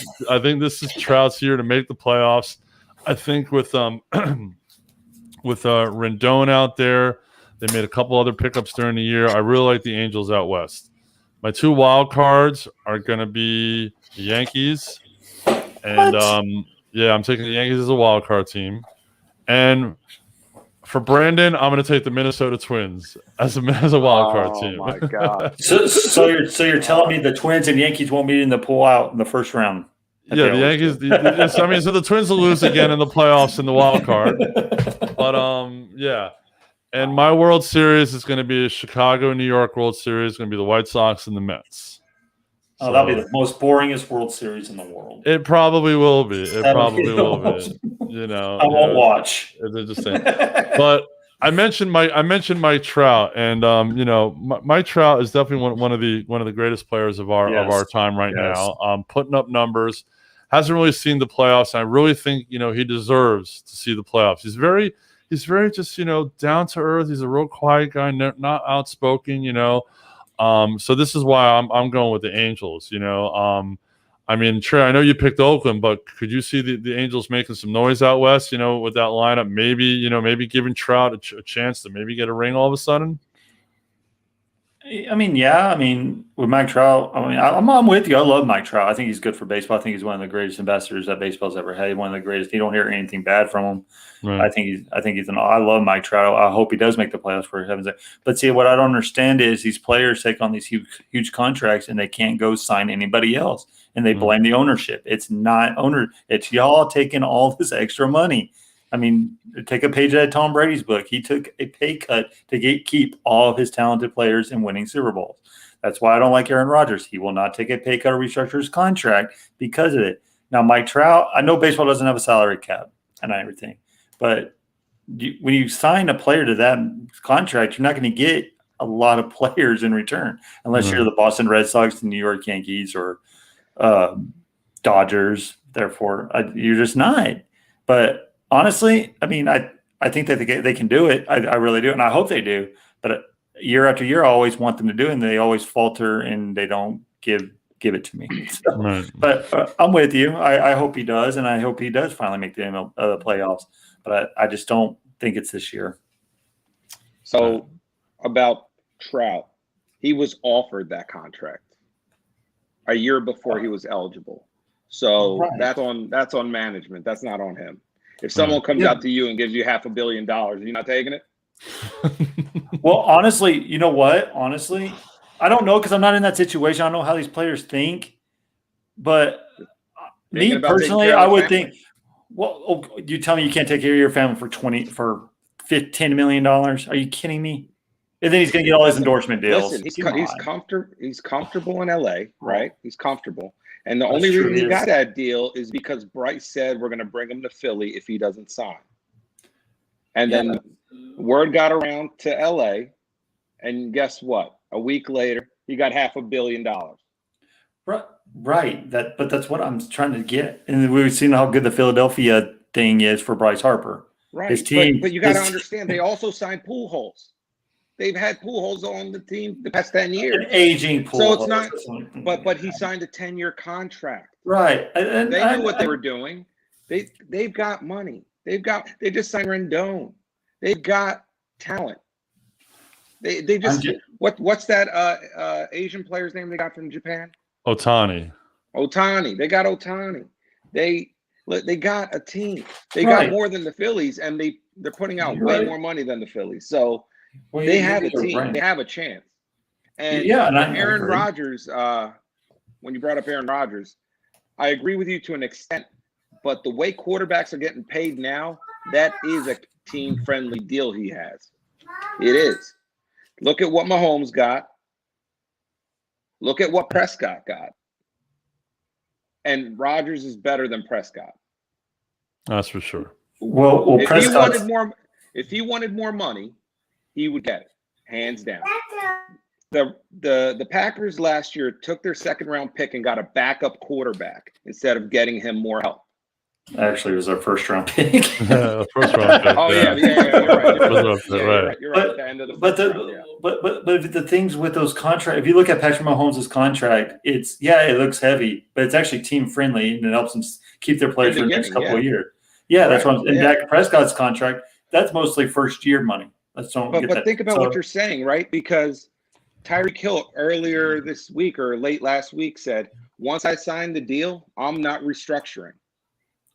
this is Trout's year to make the playoffs. I think with Rendon out there, they made a couple other pickups during the year. I really like the Angels out west. My 2 wild cards are going to be the Yankees, and I'm taking the Yankees as a wild card team. And For Brandon, I'm going to take the Minnesota Twins as a wild card team. Oh my god! So you're telling me the Twins and Yankees won't meet in the pull out in the first round? Yeah, the Yankees. Yes, I mean, so the Twins will lose again in the playoffs in the wild card. But yeah. And my World Series is going to be a Chicago, New York World Series. It's going to be the White Sox and the Mets. Oh, that'll be the most boringest World Series in the world. It probably will be. It That'll probably be the will most- be. You know, I won't watch. It's interesting. But I mentioned Mike Trout, and you know, Mike Trout is definitely one of the greatest players of our time right now. Putting up numbers, hasn't really seen the playoffs. And I really think he deserves to see the playoffs. He's very just down to earth. He's a real quiet guy, not outspoken. So this is why I'm going with the Angels. I mean, Trey, I know you picked Oakland, but could you see the Angels making some noise out west? With that lineup, maybe giving Trout a chance to maybe get a ring all of a sudden. I mean, yeah. I mean, with Mike Trout, I mean, I'm with you. I love Mike Trout. I think he's good for baseball. I think he's one of the greatest ambassadors that baseball's ever had. One of the greatest. You don't hear anything bad from him. Right. I think I love Mike Trout. I hope he does make the playoffs, for heaven's sake. But see, what I don't understand is these players take on these huge contracts and they can't go sign anybody else, and they blame the ownership. It's not owner. It's y'all taking all this extra money. I mean, take a page out of Tom Brady's book. He took a pay cut to keep all of his talented players in winning Super Bowls. That's why I don't like Aaron Rodgers. He will not take a pay cut or restructure his contract because of it. Now, Mike Trout, I know baseball doesn't have a salary cap and everything, but when you sign a player to that contract, you're not going to get a lot of players in return unless you're the Boston Red Sox, the New York Yankees, or Dodgers. Therefore, you're just not. But honestly, I mean, I think that they can do it. I really do, and I hope they do. But year after year, I always want them to do it, and they always falter, and they don't give it to me. So, right. But I'm with you. I hope he does, and I hope he does finally make the playoffs. But I just don't think it's this year. So about Trout, he was offered that contract a year before he was eligible. So that's on management. That's not on him. If someone comes out to you and gives you $500 million, are you not taking it? Well, honestly, you know what? Honestly, I don't know because I'm not in that situation. I don't know how these players think. But me personally, I would think, well, you tell me you can't take care of your family for $10 million? Are you kidding me? And then he's going to get all his endorsement deals. Listen, he's comfortable in LA, right? He's comfortable. And the only reason he got that deal is because Bryce said we're going to bring him to Philly if he doesn't sign. And then word got around to LA, and guess what? A week later, he got $500 million. Right. But that's what I'm trying to get. And we've seen how good the Philadelphia thing is for Bryce Harper. Right. His team, but you got to understand, they also signed Pujols. They've had Pujols on the team the past 10 years. An aging Pujols. So it's not, but he signed a 10-year contract. Right. And they knew what they were doing. They've got money. They just signed Rendon. They've got talent. They just what's that Asian player's name they got from Japan? Ohtani. They got Ohtani. They got a team. They got more than the Phillies, and they're putting out way more money than the Phillies. So they have a team. Right. They have a chance. And Aaron Rodgers, when you brought up Aaron Rodgers, I agree with you to an extent. But the way quarterbacks are getting paid now, that is a team-friendly deal he has. It is. Look at what Mahomes got. Look at what Prescott got. And Rodgers is better than Prescott. That's for sure. Well, if he wanted more money, he would get it, hands down. The Packers last year took their second-round pick and got a backup quarterback instead of getting him more help. Actually, it was our first-round pick. First round pick. Oh yeah, you're right. You're right. At the end of the but the things with those contracts, if you look at Patrick Mahomes' contract, it looks heavy, but it's actually team-friendly and it helps them keep their players for the next couple of years. Yeah, that's what. And Dak Prescott's contract, that's mostly first-year money. But think about what you're saying, right? Because Tyreek Hill earlier this week or late last week said, once I sign the deal, I'm not restructuring.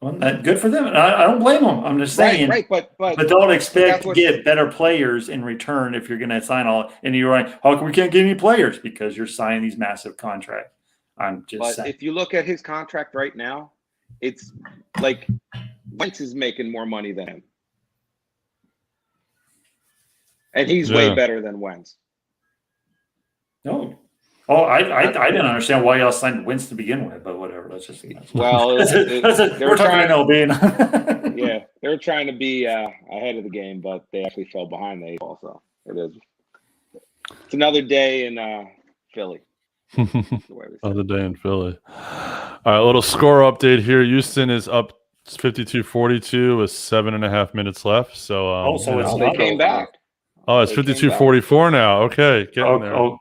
Well, good for them. And I don't blame them. I'm just saying. Right, but don't expect that's to what- get better players in return if you're going to sign all. And you're like, how come we can't get any players? Because you're signing these massive contracts. I'm just But saying. if you look at his contract right now, it's like Wentz is making more money than him. And he's way better than Wentz. No. Oh, I didn't understand why y'all signed Wentz to begin with, but whatever. Let's just. Well, we're talking MLB. Yeah, they're trying to be ahead of the game, but they actually fell behind the eight ball. So it is. It's another day in Philly. Another day in Philly. All right, a little score update here. Houston is up 52-42 with 7.5 minutes left. So, they came back. Oh, it's 52-44 now. Okay, getting there.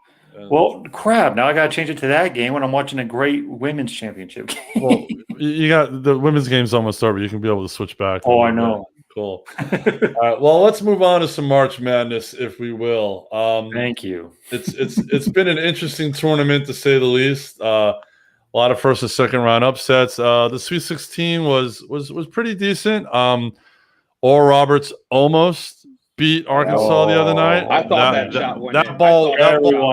Well, crap! Now I got to change it to that game when I'm watching a great women's championship game. Well, you got the women's game's almost over. You can be able to switch back. Oh, I know. Cool. All right. Well, let's move on to some March Madness, if we will. Thank you. It's been an interesting tournament to say the least. A lot of first and second round upsets. The Sweet 16 was pretty decent. Oral Roberts almost beat Arkansas the other night. I thought that shot went in. That ball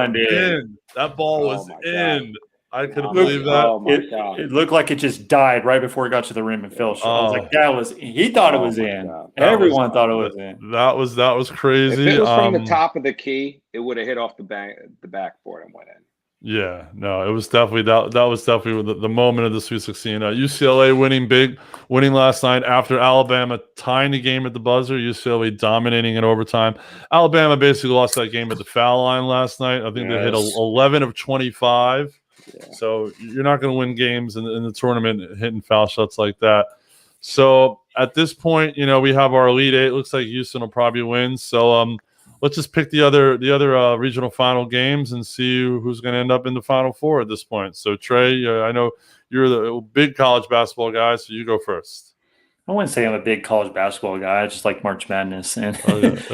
did. That ball was in. I couldn't believe that. Oh my God. It looked like it just died right before it got to the rim and fell short. I was like, that was. He thought it was in. Everyone thought it was in. That was crazy. If it was from the top of the key, it would have hit off the backboard and went in. Yeah, no, it was definitely that was definitely the moment of the Sweet 16. UCLA winning last night after Alabama tying the game at the buzzer. UCLA dominating in overtime. Alabama basically lost that game at the foul line last night. I think they hit 11 of 25. Yeah. So you're not going to win games in the tournament hitting foul shots like that. So at this point, we have our Elite Eight. Looks like Houston will probably win. So let's just pick the other regional final games and see who's going to end up in the Final Four at this point. So Trey, I know you're the big college basketball guy, so you go first. I wouldn't say I'm a big college basketball guy. I just like March Madness, and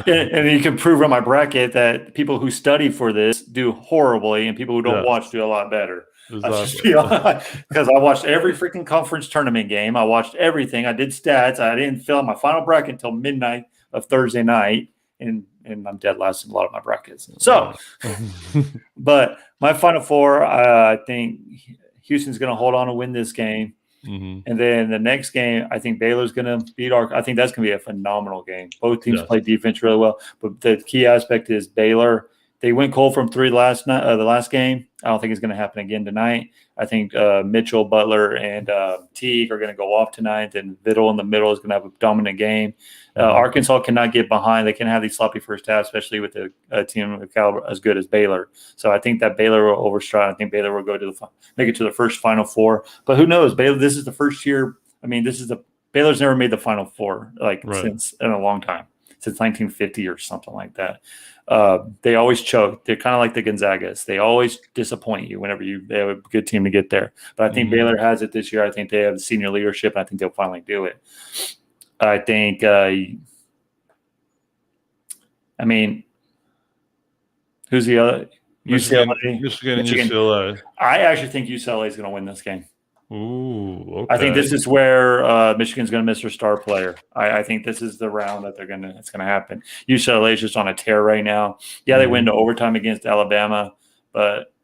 and you can prove on my bracket that people who study for this do horribly, and people who don't watch do a lot better. Exactly. Because I watched every freaking conference tournament game. I watched everything. I did stats. I didn't fill out my final bracket until midnight of Thursday night, and I'm dead last in a lot of my brackets. So, but my Final Four, I think Houston's going to hold on and win this game. Mm-hmm. And then the next game, I think Baylor's going to beat I think that's going to be a phenomenal game. Both teams play defense really well. But the key aspect is Baylor. They went cold from three last night. The last game. I don't think it's going to happen again tonight. I think Mitchell, Butler, and Teague are going to go off tonight. And Vittle in the middle is going to have a dominant game. Arkansas cannot get behind. They can have these sloppy first half, especially with a team of caliber as good as Baylor. So I think that Baylor will overstride. I think Baylor will go to make it to the first Final Four. But who knows? Baylor. This is the first year. I mean, Baylor's never made the Final Four since in a long time, since 1950 or something like that. They always choke. They're kind of like the Gonzagas. They always disappoint you whenever they have a good team to get there. But I think Baylor has it this year. I think they have the senior leadership, and I think they'll finally do it. I think, who's the other? UCLA. Michigan and UCLA. I actually think UCLA is going to win this game. Ooh, okay. I think this is where Michigan's going to miss their star player. I think this is the round that it's going to happen. UCLA is just on a tear right now. Yeah, they win to overtime against Alabama, but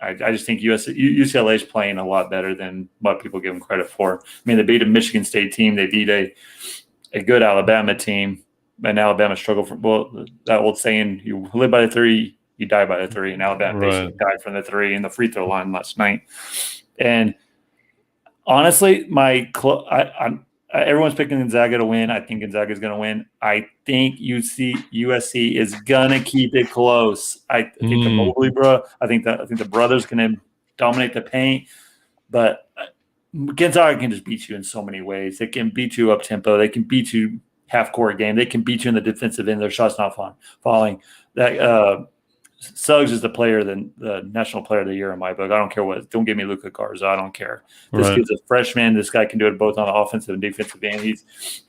I just think UCLA is playing a lot better than what people give them credit for. I mean, they beat a Michigan State team. They beat a good Alabama team, and Alabama struggled that old saying, you live by the three, you die by the three, and Alabama basically died from the three in the free throw line last night. And honestly, everyone's picking Gonzaga to win. I think Gonzaga is going to win. I think USC is going to keep it close. I think the Mobley I think the brothers going to dominate the paint, but Gonzaga can just beat you in so many ways. They can beat you up tempo. They can beat you half court game. They can beat you in the defensive end. Their shots not falling. That Suggs is the national player of the year in my book. I don't care what. Don't give me Luka Garza. I don't care. This kid's a freshman. This guy can do it both on the offensive and defensive end. He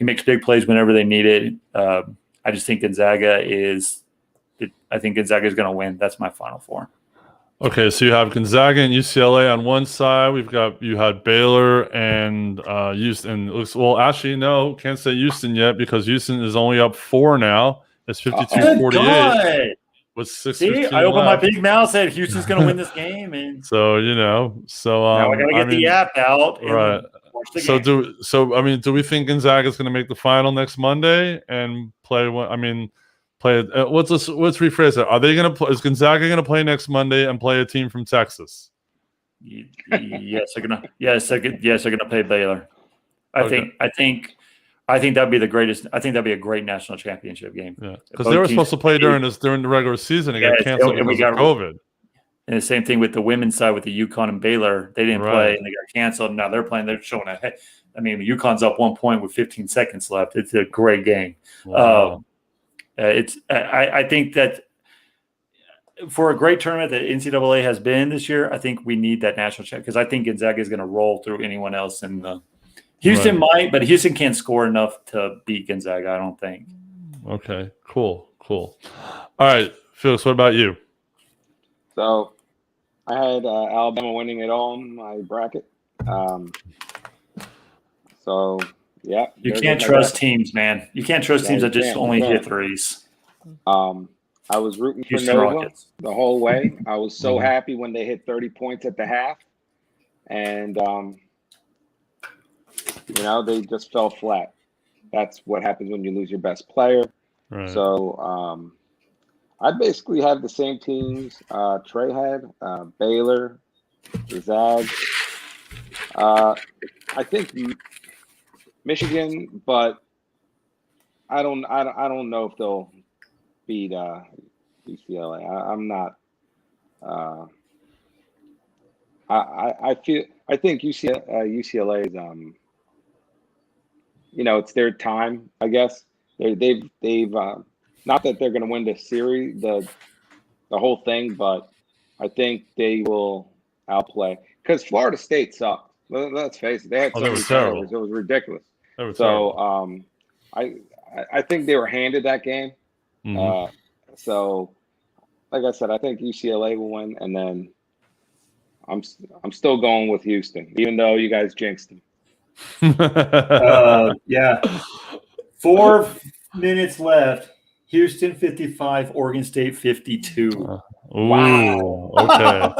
makes big plays whenever they need it. I just think Gonzaga is. I think Gonzaga is going to win. That's my Final Four. Okay, so you have Gonzaga and UCLA on one side. You had Baylor and Houston. Well, actually, no, can't say Houston yet because Houston is only up 4 now. It's 52-48 with 6:15 See, I opened my left. big mouth, said Houston's going to win this game, and So now I got to get the app out. And right. watch the So game. do we think Gonzaga is going to make the final next Monday and play? Let's rephrase it. Are they going to play? Is Gonzaga going to play next Monday and play a team from Texas? Yes, they're gonna play Baylor. Okay. I think that'd be the greatest. I think that'd be a great national championship game. Yeah, because they were supposed to play during the regular season. It got canceled because of COVID. And the same thing with the women's side with the UConn and Baylor. They didn't play and they got canceled. Now they're playing. They're showing a head. I mean, UConn's up 1 point with 15 seconds left. It's a great game. Wow. I think that for a great tournament that NCAA has been this year, I think we need that national champ because I think Gonzaga is going to roll through anyone else. And Houston might, but Houston can't score enough to beat Gonzaga, I don't think. Okay, cool. All right, Felix, what about you? So I had Alabama winning it all in my bracket. So, yeah. You can't trust teams, man. You can't trust teams that just only hit threes. I was rooting for Houston Nova Rockets the whole way. I was so happy when they hit 30 points at the half. And, they just fell flat. That's what happens when you lose your best player. Right. So I basically have the same teams Trey had, Baylor, Zag. I think Michigan, but I don't know if they'll beat UCLA. I'm not. I think UCLA is it's their time. I guess they've not that they're going to win the series, the whole thing, but I think they will outplay because Florida State sucked. Let's face it, they had so many turnovers. It was ridiculous. So I think they were handed that game. Mm-hmm. So, like I said, I think UCLA will win, and then I'm still going with Houston, even though you guys jinxed them. Yeah. 4 minutes left. Houston 55, Oregon State 52. Wow. Okay.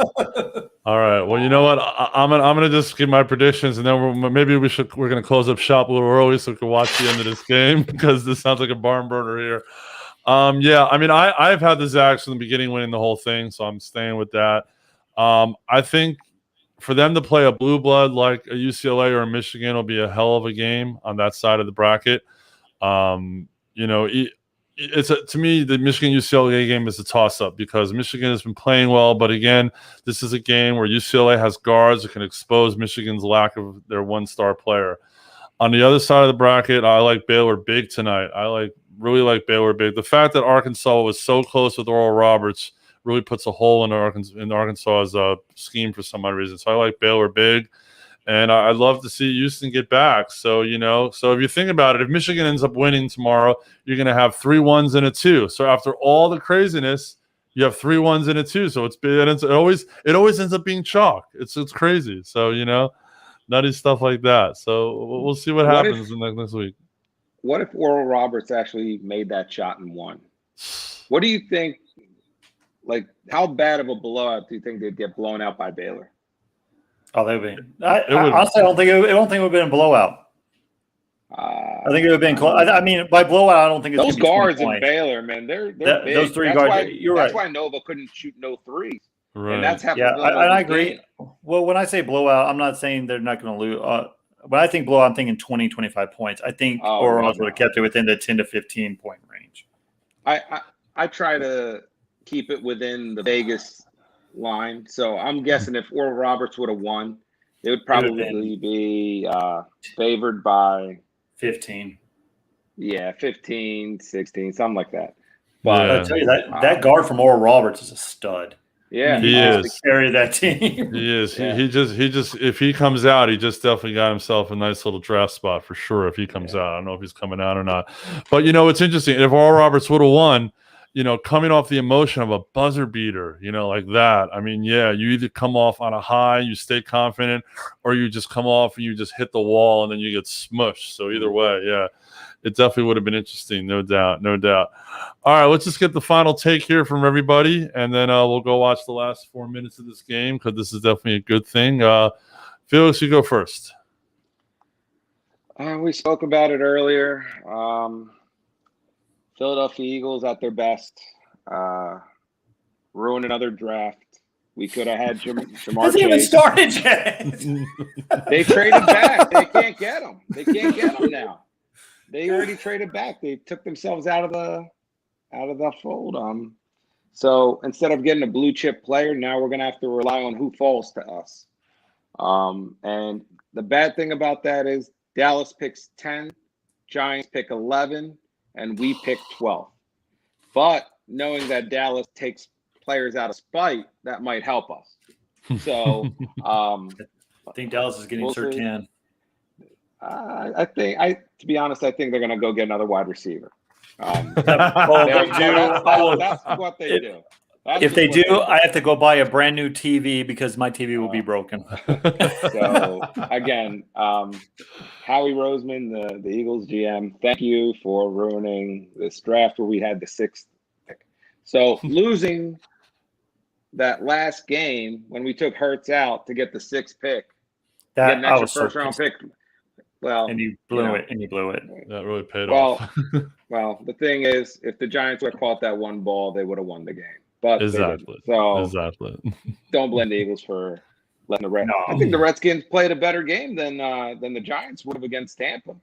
All right. Well, you know what? I'm gonna just give my predictions, and then we're gonna close up shop a little early so we can watch the end of this game because this sounds like a barn burner here. Yeah. I mean, I've had the Zags from the beginning winning the whole thing, so I'm staying with that. I think for them to play a blue blood like a UCLA or a Michigan will be a hell of a game on that side of the bracket. To me, the Michigan UCLA game is a toss-up because Michigan has been playing well, but again, this is a game where UCLA has guards that can expose Michigan's lack of their one-star player. On the other side of the bracket, I like Baylor big tonight. Really like Baylor big. The fact that Arkansas was so close with Oral Roberts really puts a hole in Arkansas's scheme for some odd reason. So I like Baylor big. And I'd love to see Houston get back. So if you think about it, if Michigan ends up winning tomorrow, you're going to have 3 1s and a 2. So after all the craziness, you have 3 1s and a 2. So it always ends up being chalk. It's crazy. So nutty stuff like that. So we'll see what happens next week. What if Oral Roberts actually made that shot and won? What do you think? Like, how bad of a blowout do you think they'd get blown out by Baylor? Oh, they would be. Honestly, I don't think it would have been a blowout. I think it would have been close. I mean, by blowout, I don't think it's those guards in Baylor, man. They're big. Those 3 guards. You're right. That's why Nova couldn't shoot no threes. Right. And that's half. Yeah, I agree. Well, when I say blowout, I'm not saying they're not going to lose. When I think blowout, I'm thinking 20, 25 points. I think Orioles would have kept it within the 10 to 15 point range. I try to keep it within the Vegas line. So I'm guessing if Oral Roberts would have won, they would probably be favored by 15. Yeah, 15, 16, something like that. But I tell you that guard from Oral Roberts is a stud. Yeah, he is to carry that team. He is. Yeah. He just if he comes out, he just definitely got himself a nice little draft spot for sure. If he comes out, I don't know if he's coming out or not. But it's interesting. If Oral Roberts would have won, coming off the emotion of a buzzer beater, like that. I mean, yeah, you either come off on a high, you stay confident, or you just come off and you just hit the wall and then you get smushed. So either way, yeah, it definitely would have been interesting. No doubt. No doubt. All right, let's just get the final take here from everybody. And then we'll go watch the last 4 minutes of this game because this is definitely a good thing. Felix, you go first. We spoke about it earlier. Philadelphia Eagles at their best. Ruin another draft. We could have had Jamar Hasn't even Chase. started yet. They traded back. They can't get him. They can't get him now. They already traded back. They took themselves out of the fold. So instead of getting a blue chip player, now we're gonna have to rely on who falls to us. And the bad thing about that is Dallas picks 10, Giants pick 11, and we pick 12. But knowing that Dallas takes players out of spite, that might help us. So I think Dallas is getting we'll Surtain. To be honest, I think they're going to go get another wide receiver. Well, they do. That's what they do. If they do, I have to go buy a brand new TV because my TV will be broken. So again, Howie Roseman, the Eagles GM, thank you for ruining this draft where we had the 6th pick. So losing that last game when we took Hurts out to get the 6th pick, get an extra first-round pick. Well, and you blew it. That really paid off. Well, the thing is, if the Giants would have caught that one ball, they would have won the game. But exactly. Exactly. Don't blame the Eagles for letting the Redskins. No. I think the Redskins played a better game than the Giants would have against Tampa.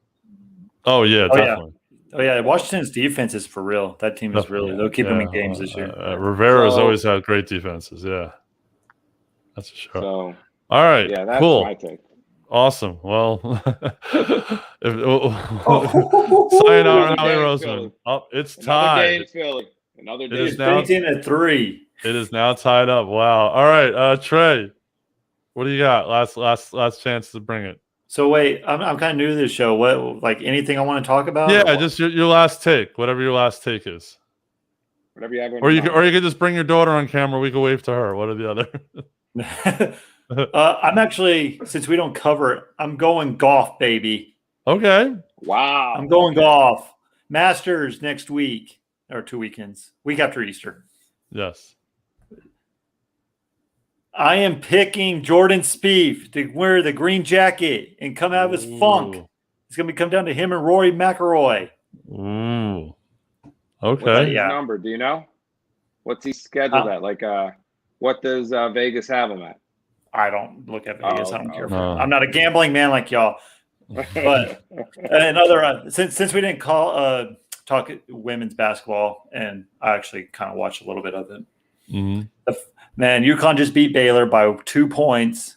Oh yeah, definitely. Yeah. Washington's defense is for real. That team is really. They'll keep them in games this year. Rivera's always had great defenses. Yeah, that's for sure. So, all right. Yeah, that's cool. my take. Awesome. Well, sayonara, Howie Roseman. Oh, it's tied. Game, Philly. Another day. It is now 13-3. It is now tied up. Wow. All right, Trey, what do you got? Last chance to bring it. So wait, I'm kind of new to this show. What, like anything I want to talk about? Yeah, just your last take. Whatever your last take is. Whatever you have. Or you could just bring your daughter on camera. We can wave to her. What are the other? I'm actually, since we don't cover it, I'm going golf, baby. Okay. Wow. I'm going golf. Masters next week or 2 weekends. Week after Easter. Yes. I am picking Jordan Spieth to wear the green jacket and come out of his funk. It's going to come down to him and Rory McIlroy. Ooh. Okay. What's his number? Do you know? What's he scheduled at? Like, what does Vegas have him at? I don't look at Vegas. I don't care. I'm not a gambling man like y'all. But another since we didn't talk women's basketball, and I actually kind of watched a little bit of it. Mm-hmm. Man, UConn just beat Baylor by 2 points,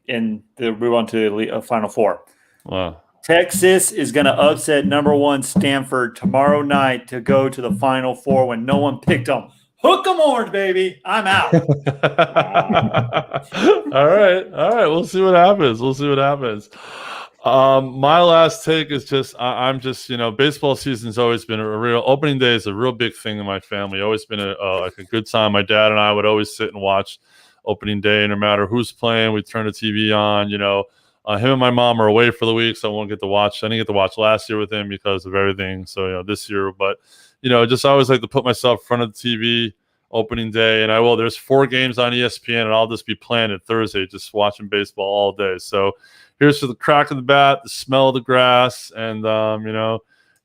and they'll move on to the Final Four. Wow. Texas is going to upset number 1 Stanford tomorrow night to go to the Final Four when no one picked them. Hook 'em orange, baby. I'm out. All right. We'll see what happens. My last take is just I'm just baseball season's always been a real opening day is a real big thing in my family. Always been a good time. My dad and I would always sit and watch opening day, no matter who's playing. We'd turn the TV on. Him and my mom are away for the week, so I won't get to watch. I didn't get to watch last year with him because of everything. So this year, but just I always like to put myself in front of the TV opening day, and I will. There's 4 games on ESPN, and I'll just be playing it Thursday, just watching baseball all day. So here's to the crack of the bat, the smell of the grass, and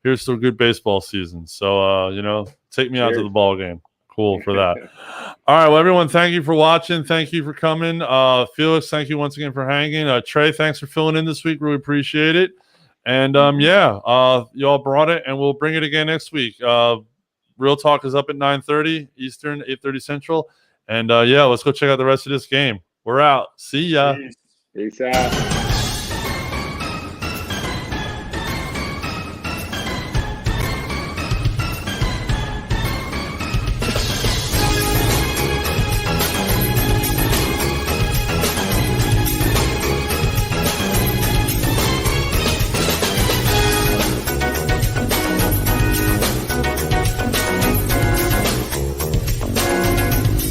here's to a good baseball season. So take me out to the ball game. Cool for that. All right, well, everyone, thank you for watching. Thank you for coming. Felix, thank you once again for hanging. Trey, thanks for filling in this week. Really appreciate it. And y'all brought it, and we'll bring it again next week. Real Talk is up at 9:30 Eastern, 8:30 Central. And let's go check out the rest of this game. We're out. See ya. Peace out.